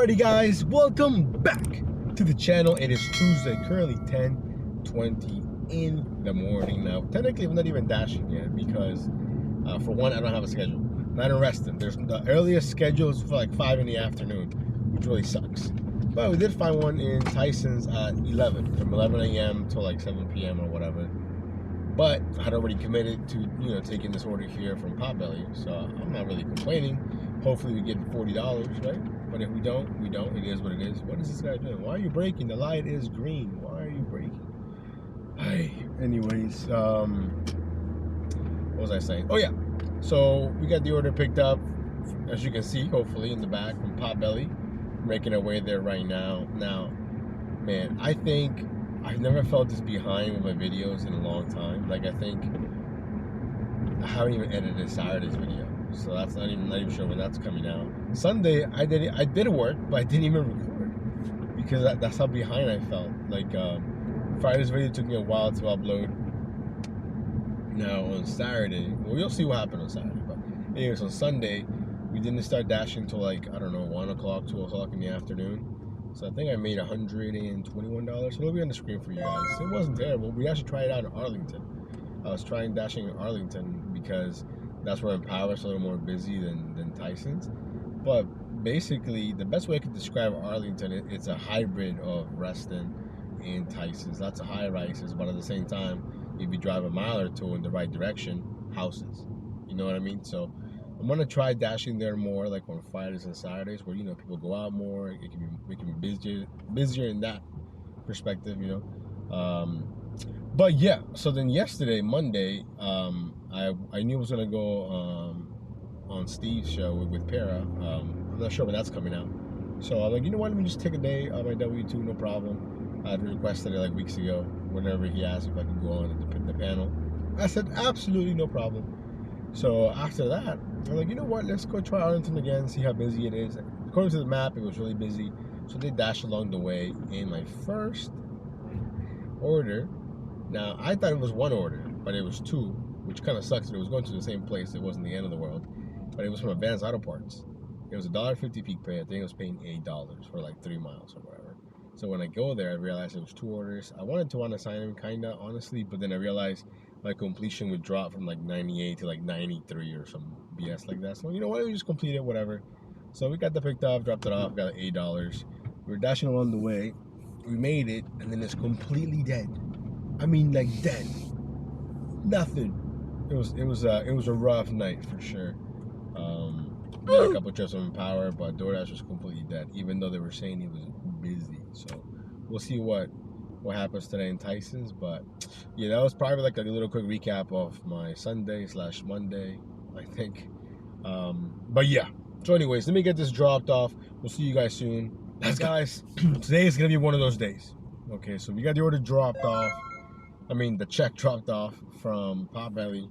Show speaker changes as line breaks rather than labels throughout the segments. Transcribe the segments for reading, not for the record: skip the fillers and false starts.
Alrighty guys, welcome back to the channel. It is Tuesday, currently 10:20 in the morning. Now, technically I'm not even dashing yet because for one, I don't have a schedule. I'm not in Reston. There's the earliest schedule is for like 5 in the afternoon, which really sucks. But we did find one in Tysons at 11, from 11 a.m. till like 7 p.m. or whatever. But I had already committed to, taking this order here from Potbelly, so I'm not really complaining. Hopefully we get $40, right? But if we don't, we don't. It is what it is. What is this guy doing? Why are you braking? The light is green. Why are you braking? Anyways, what was I saying? Oh yeah, so we got the order picked up, as you can see, hopefully in the back from Potbelly. Making our way there right now. Now, man, I think I've never felt this behind with my videos in a long time. Like, I think I haven't even edited Saturday's video, so that's not even sure when that's coming out. Sunday I did work, but I didn't even record because that's how behind I felt. Like, Friday's video took me a while to upload. Now on Saturday, well, you'll see what happened on Saturday. But anyways, on Sunday we didn't start dashing till like, I don't know, 1 o'clock, 2 o'clock in the afternoon. So I think I made $121. It'll be on the screen for you guys. It wasn't terrible. We actually tried it out in Arlington. I was trying dashing in Arlington because that's where Empower's a little more busy than Tysons. But basically, the best way I could describe Arlington, it's a hybrid of Reston and Tysons. Lots of high rises, but at the same time, if you drive a mile or two in the right direction, houses. You know what I mean? So I'm gonna try dashing there more, like on Fridays and Saturdays, where people go out more. It can be busier in that perspective, But yeah, so then yesterday, Monday, I knew I was gonna go on Steve's show with Para. I'm not sure when that's coming out. So I'm like, you know what? Let me just take a day on my W2, no problem. I had requested it like weeks ago. Whenever he asked if I could go on the panel, I said absolutely no problem. So after that, I'm like, you know what, let's go try Arlington again, see how busy it is. According to the map, it was really busy. So they dashed along the way. And my first order, now I thought it was one order, but it was two, which kind of sucks. It was going to the same place. It wasn't the end of the world. But it was from Advanced Auto Parts. It was $1.50 peak pay. I think I was paying $8 for like 3 miles or whatever. So when I go there, I realized it was 2 orders. I wanted to want to sign them, kinda, honestly, but then I realized my completion would drop from like 98 to like 93 or some BS like that. So you know what, we just complete it, whatever. So we got that picked up, dropped it off, got like $8. We were dashing along the way. We made it, and then it's completely dead. I mean, like dead. Nothing. It was a rough night for sure. We had a couple trips on Power, but Doordash was completely dead, even though they were saying it was busy. So we'll see what happens today in Tysons. But yeah, that was probably like a little quick recap of my Sunday/Monday, I think. But yeah, so anyways, let me get this dropped off. We'll see you guys soon. Guys, today is gonna be one of those days. Okay, so we got the order dropped off. I mean, the check dropped off from Potbelly.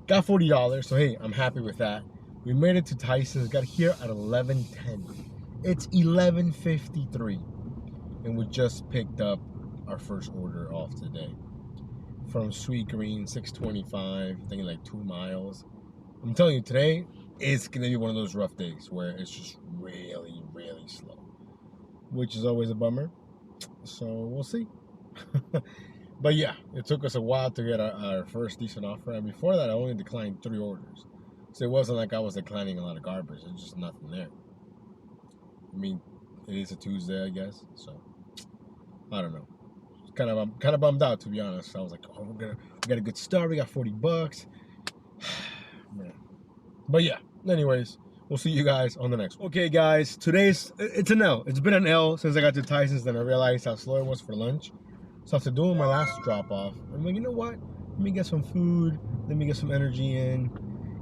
Got $40, so hey, I'm happy with that. We made it to Tysons, got here at 11:10. It's 11:53, and we just picked up our first order off today from Sweet Green, 625, I think like 2 miles. I'm telling you, today it's gonna be one of those rough days where it's just really, really slow, which is always a bummer. So we'll see. But yeah, it took us a while to get our first decent offer, and before that I only declined 3 orders. So it wasn't like I was declining a lot of garbage. There's just nothing there. I mean, it is a Tuesday, I guess. So I don't know. Kind of bummed out, to be honest. I was like, oh, we got a good start. We got $40. Man. But yeah. Anyways, we'll see you guys on the next one. Okay, guys. It's an L. It's been an L since I got to Tysons. Then I realized how slow it was for lunch. So after doing my last drop off, I'm like, you know what? Let me get some food. Let me get some energy in.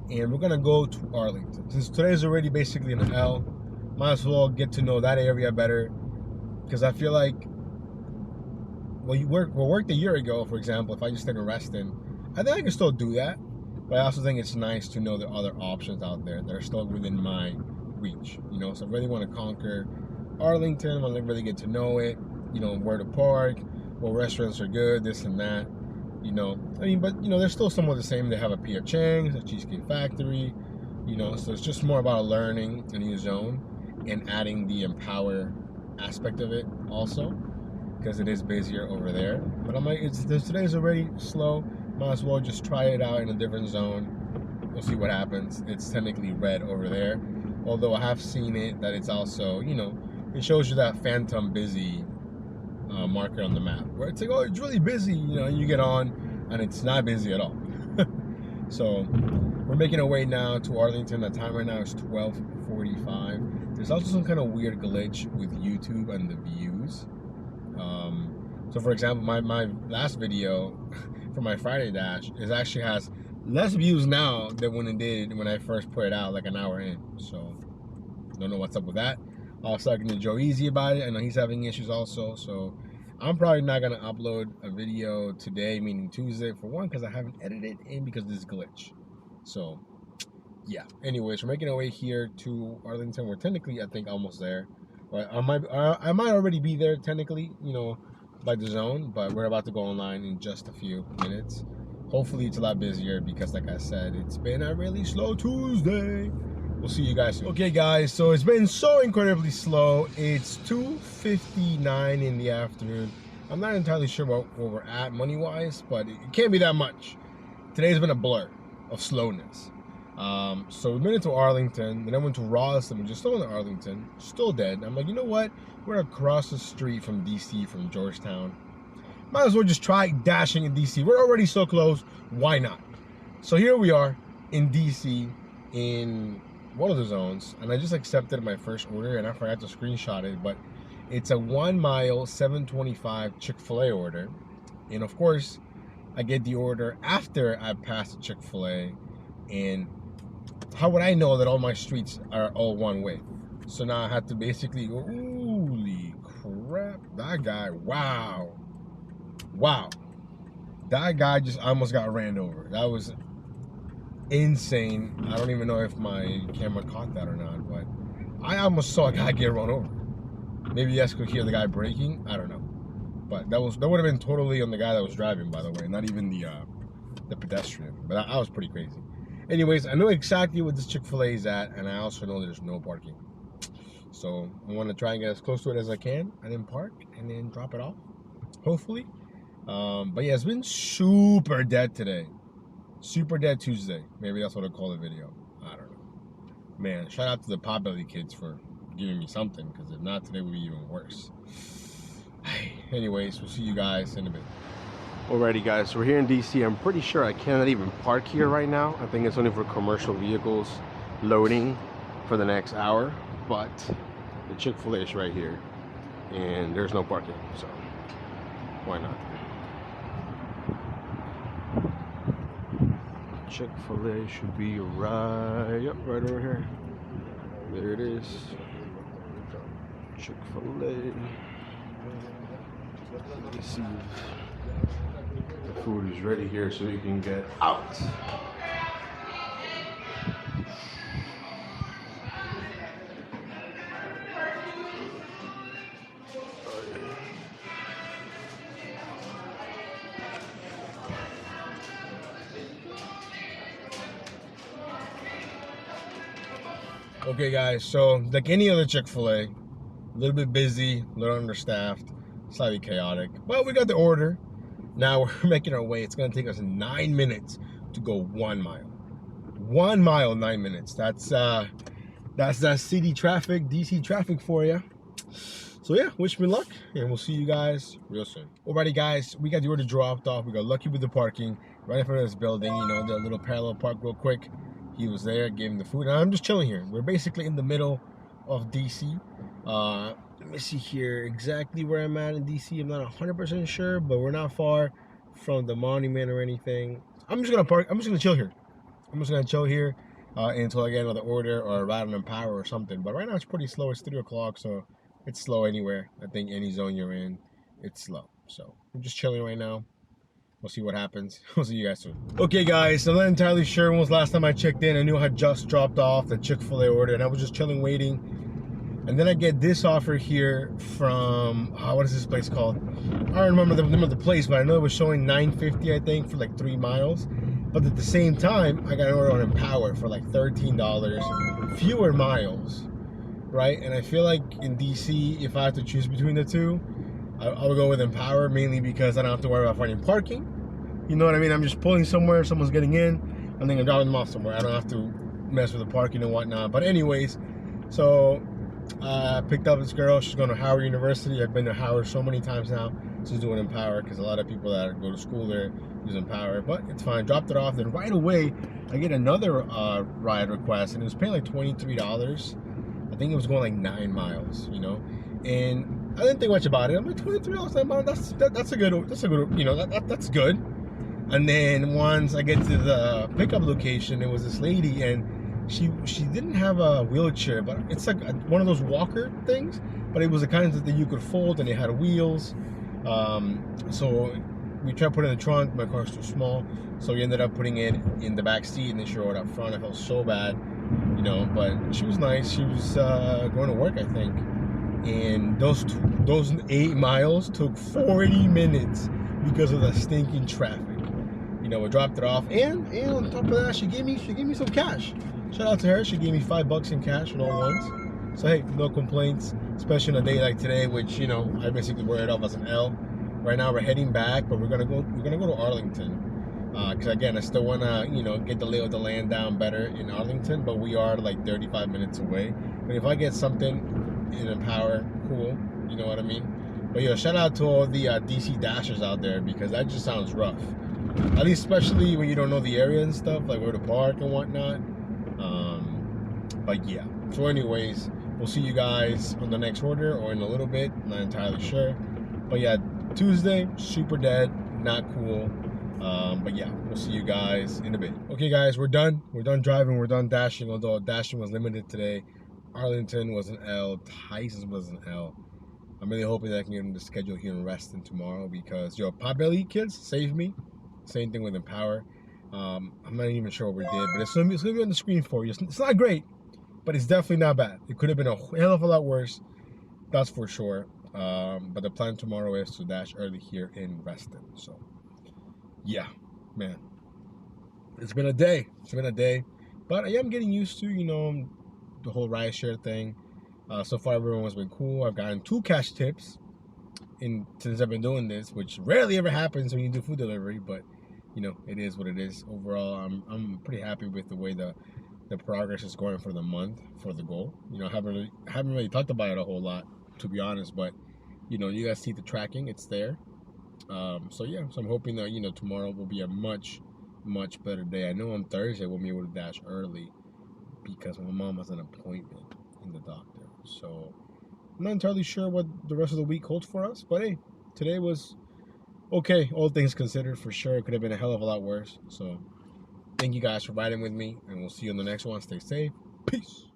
And we're gonna go to Arlington. Since today's already basically an L, might as well get to know that area better. Because I feel like, well, worked a year ago, for example, if I just stayed in Reston, I think I can still do that. But I also think it's nice to know the other options out there that are still within my reach. So I really want to conquer Arlington. I want to really get to know it. Where to park, what restaurants are good, this and that. But they're still somewhat the same. They have a P.F. Chang's, a Cheesecake Factory, so it's just more about learning a new zone. and adding the Empower aspect of it also, because it is busier over there. But I'm like, today's already slow. Might as well just try it out in a different zone. We'll see what happens. It's technically red over there, although I have seen it that it's also, you know, it shows you that phantom busy marker on the map, where it's like, oh, it's really busy, you know, and you get on and it's not busy at all. So we're making our way now to Arlington. The time right now is 12:45. There's also some kind of weird glitch with YouTube and the views. So for example, my last video for my Friday dash actually has less views now than when it did when I first put it out like an hour in. So don't know what's up with that. I was talking to Joe Easy about it. I know he's having issues also. So I'm probably not gonna upload a video today, meaning Tuesday, for one, because I haven't edited in because of this glitch. So yeah. Anyways, we're making our way here to Arlington. We're technically, I think, almost there. But I might already be there technically, you know, by the zone. But we're about to go online in just a few minutes. Hopefully it's a lot busier because, like I said, it's been a really slow Tuesday. We'll see you guys soon. Okay, guys, so it's been so incredibly slow. It's 2:59 in the afternoon. I'm not entirely sure where we're at money-wise, but it can't be that much. Today's been a blur of slowness. So we made it to Arlington, then I went to Rosslyn, which is still in Arlington, still dead. I'm like, you know what? We're across the street from D.C., from Georgetown. Might as well just try dashing in D.C. We're already so close. Why not? So here we are in D.C. in one of the zones, and I just accepted my first order, and I forgot to screenshot it, but it's a 1 mile, 725 Chick-fil-A order. And of course, I get the order after I pass the Chick-fil-A, and how would I know that all my streets are all one way? So now I have to basically go, holy crap, that guy, wow. That guy just almost got ran over. That was insane. I don't even know if my camera caught that or not, but I almost saw a guy get run over. Maybe you guys could hear the guy braking, I don't know. But that would have been totally on the guy that was driving, by the way, not even the pedestrian. But that was pretty crazy. Anyways, I know exactly what this Chick-fil-A is at, and I also know there's no parking. So I want to try and get as close to it as I can, and then park, and then drop it off, hopefully. But yeah, it's been super dead today. Super dead Tuesday. Maybe that's what I call the video. I don't know. Man, shout out to the Potbelly kids for giving me something, because if not, today would be even worse. Anyways, we'll see you guys in a bit. Alrighty, guys, so we're here in DC. I'm pretty sure I cannot even park here right now. I think it's only for commercial vehicles loading for the next hour. But the Chick-fil-A is right here, and there's no parking, so why not? Chick-fil-A should be right over here. There it is. Chick-fil-A. Let's see if the food is ready here so you can get out. Okay, guys, so like any other Chick-fil-A, a little bit busy, a little understaffed, slightly chaotic, but we got the order. Now we're making our way. It's gonna take us 9 minutes to go 1 mile. 1 mile, 9 minutes. That's that city traffic, DC traffic for you. So yeah, wish me luck, and we'll see you guys real soon. Alrighty, guys, we got the order dropped off. We got lucky with the parking right in front of this building. You know, the little parallel park real quick. He was there, gave him the food, and I'm just chilling here. We're basically in the middle of DC. Let me see here exactly where I'm at in DC. I'm not 100% sure, but we're not far from the monument or anything. I'm just gonna park. I'm just gonna chill here. I'm just gonna chill here until I get another order or a ride on Empower or something. But right now it's pretty slow. It's 3 o'clock, so it's slow anywhere. I think any zone you're in, it's slow. So I'm just chilling right now. We'll see what happens. We'll see you guys soon. Okay, guys, I'm not entirely sure when was the last time I checked in. I knew I had just dropped off the Chick-fil-A order, and I was just chilling, waiting. And then I get this offer here from, what is this place called? I don't remember the name of the place, but I know it was showing $9.50, I think, for like 3 miles. But at the same time, I got an order on Empower for like $13, fewer miles. right? And I feel like in DC, if I had to choose between the two, I would go with Empower, mainly because I don't have to worry about finding parking. You know what I mean? I'm just pulling somewhere, someone's getting in, and then I'm dropping them off somewhere. I don't have to mess with the parking and whatnot. But anyways, so I picked up this girl. She's going to Howard University. I've been to Howard so many times now. She's doing Empower because a lot of people that go to school there use Empower. But it's fine. Dropped it off. Then right away, I get another ride request, and it was paying like $23. I think it was going like 9 miles, you know, and I didn't think much about it. I'm like, $23 9 miles. That's a good, you know, that's good. And then once I get to the pickup location, it was this lady, and she didn't have a wheelchair, but it's like one of those walker things, but it was the kind that you could fold, and it had wheels. So we tried to put it in the trunk. My car's too small, so we ended up putting it in the back seat, and then she rode up front. I felt so bad, you know, but she was nice. She was going to work, I think, and those 8 miles took 40 minutes because of the stinking traffic. You know, we dropped it off, and on top of that, she gave me some cash. Shout out to her. She gave me $5 in cash all at once. So hey, no complaints, especially on a day like today, which, you know, I basically wrote it off as an L. Right now we're heading back, but we're gonna go to Arlington, because again, I still wanna, you know, get the lay of the land down better in Arlington, but we are like 35 minutes away. But if I get something in Empower, cool. You know what I mean? But yo, shout out to all the DC Dashers out there, because that just sounds rough. At least, especially when you don't know the area and stuff, like where to park and whatnot. But yeah. So anyways, we'll see you guys on the next order or in a little bit. I'm not entirely sure. But yeah, Tuesday, super dead, not cool. But yeah, we'll see you guys in a bit. Okay, guys, we're done. We're done driving. We're done dashing. Although dashing was limited today. Arlington was an L. Tysons was an L. I'm really hoping that I can get in the schedule here in Reston tomorrow, because yo, Potbelly kids, save me. Same thing with Empower. I'm not even sure what we did, but it's gonna be on the screen for you. It's not great, but it's definitely not bad. It could have been a hell of a lot worse, that's for sure. But the plan tomorrow is to dash early here in Reston. So yeah, man, it's been a day. But I am getting used to, you know, the whole rideshare thing. So far, everyone has been cool. I've gotten 2 cash tips since I've been doing this, which rarely ever happens when you do food delivery, but you know, it is what it is. Overall, I'm pretty happy with the way the progress is going for the month, for the goal. You know, haven't really talked about it a whole lot, to be honest, but you know, you guys see the tracking, it's there. So yeah, so I'm hoping that, you know, tomorrow will be a much better day. I know on Thursday we'll be able to dash early because my mom has an appointment in the doctor. So I'm not entirely sure what the rest of the week holds for us, but hey, today was okay, all things considered. For sure, it could have been a hell of a lot worse. So thank you guys for riding with me, and we'll see you on the next one. Stay safe. Peace.